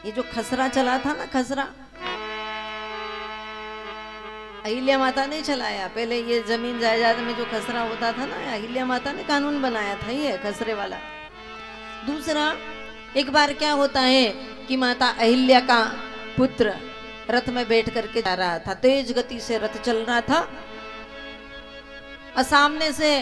ये जो खसरा चला था ना, खसरा अहिल्या माता ने चलाया। पहले ये जमीन जायदाद में जो खसरा होता था ना, अहिल्या माता ने कानून बनाया था ये खसरे वाला। दूसरा, एक बार क्या होता है कि माता अहिल्या का पुत्र रथ में बैठ करके जा रहा था, तेज गति से रथ चल रहा था, और सामने से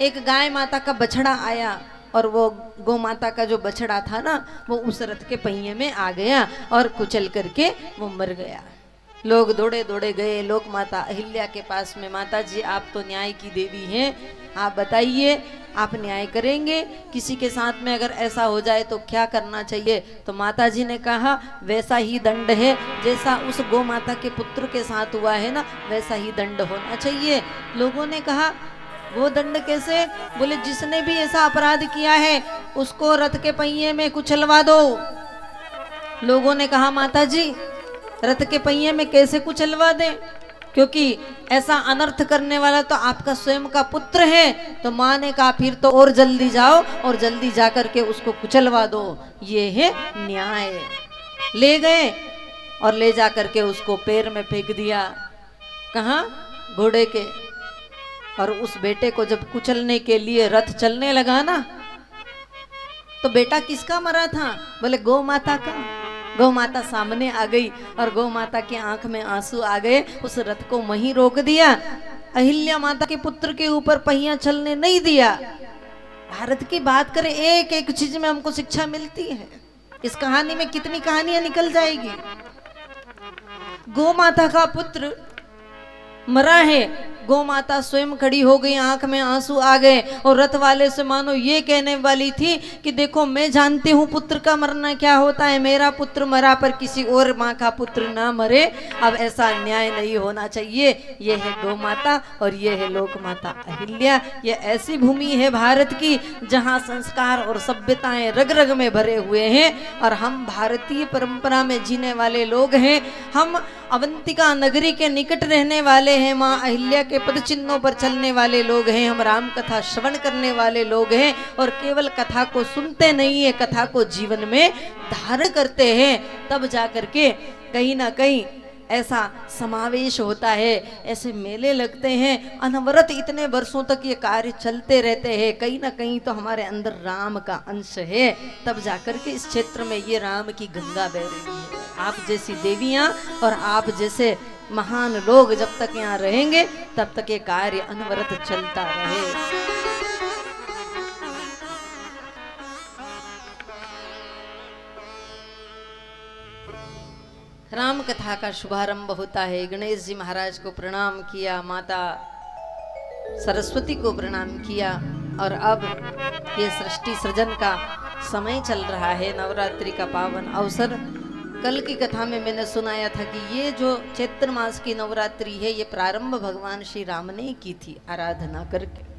एक गाय माता का बछड़ा आया, और वो गौ माता का जो बछड़ा था ना, वो उस रथ के पहिए में आ गया और कुचल करके वो मर गया। लोग दौड़े दौड़े गए लोक माता अहिल्या के पास में, माता जी आप तो न्याय की देवी हैं, आप बताइए आप न्याय करेंगे, किसी के साथ में अगर ऐसा हो जाए तो क्या करना चाहिए। तो माता जी ने कहा वैसा ही दंड है, जैसा उस गौ माता के पुत्र के साथ हुआ है ना, वैसा ही दंड होना चाहिए। लोगों ने कहा वो दंड कैसे? बोले जिसने भी ऐसा अपराध किया है उसको रथ के पहिए में कुचलवा दो। लोगों ने कहा माता जी रथ के पहिए में कैसे कुचलवा दें, क्योंकि ऐसा अनर्थ करने वाला तो आपका स्वयं का पुत्र है। तो माँ ने कहा फिर तो और जल्दी जाओ और जल्दी जा करके उसको कुचलवा दो, ये है न्याय। ले गए और ले जा करके उसको पैर में फेंक दिया। कहाँ? घोड़े के। और उस बेटे को जब कुचलने के लिए रथ चलने लगा ना, तो बेटा किसका मरा था? बोले गौ माता का। गौ माता सामने आ गई और गौ माता की आंख में आंसू आ गए, उस रथ को वहीं रोक दिया। अहिल्या माता के पुत्र के ऊपर पहिया चलने नहीं दिया। भारत की बात करें, एक एक चीज में हमको शिक्षा मिलती है। इस कहानी में कितनी कहानियां निकल जाएगी। गौ माता का पुत्र मरा है, गौ माता स्वयं खड़ी हो गई, आंख में आंसू आ गए, और रथ वाले से मानो ये कहने वाली थी कि देखो मैं जानती हूँ पुत्र का मरना क्या होता है, मेरा पुत्र मरा पर किसी और माँ का पुत्र ना मरे, अब ऐसा न्याय नहीं होना चाहिए। ये है गौ माता और ये है लोक माता अहिल्या। ये ऐसी भूमि है भारत की जहाँ संस्कार और सभ्यताएं रग रग में भरे हुए हैं, और हम भारतीय परंपरा में जीने वाले लोग हैं। हम अवंतिका नगरी के निकट रहने वाले हैं, माँ अहिल्या के पद चिन्हों पर चलने वाले लोग हैं, हम राम कथा श्रवण करने वाले लोग हैं, और केवल कथा को सुनते नहीं है, कथा को जीवन में धारण करते हैं। तब जाकर के कहीं ना कहीं ऐसा समावेश होता है, ऐसे मेले लगते हैं, अनवरत इतने वर्षों तक ये कार्य चलते रहते हैं। कहीं ना कहीं तो हमारे अंदर राम का अंश है, तब जाकर के इस क्षेत्र में ये राम की गंगा बह रही है। आप जैसी देवियां और आप जैसे महान लोग जब तक यहाँ रहेंगे तब तक ये कार्य अनवरत चलता रहे। राम कथा का शुभारंभ होता है। गणेश जी महाराज को प्रणाम किया, माता सरस्वती को प्रणाम किया, और अब ये सृष्टि सृजन का समय चल रहा है, नवरात्रि का पावन अवसर। कल की कथा में मैंने सुनाया था कि ये जो चैत्र मास की नवरात्रि है, ये प्रारंभ भगवान श्री राम ने की थी आराधना करके।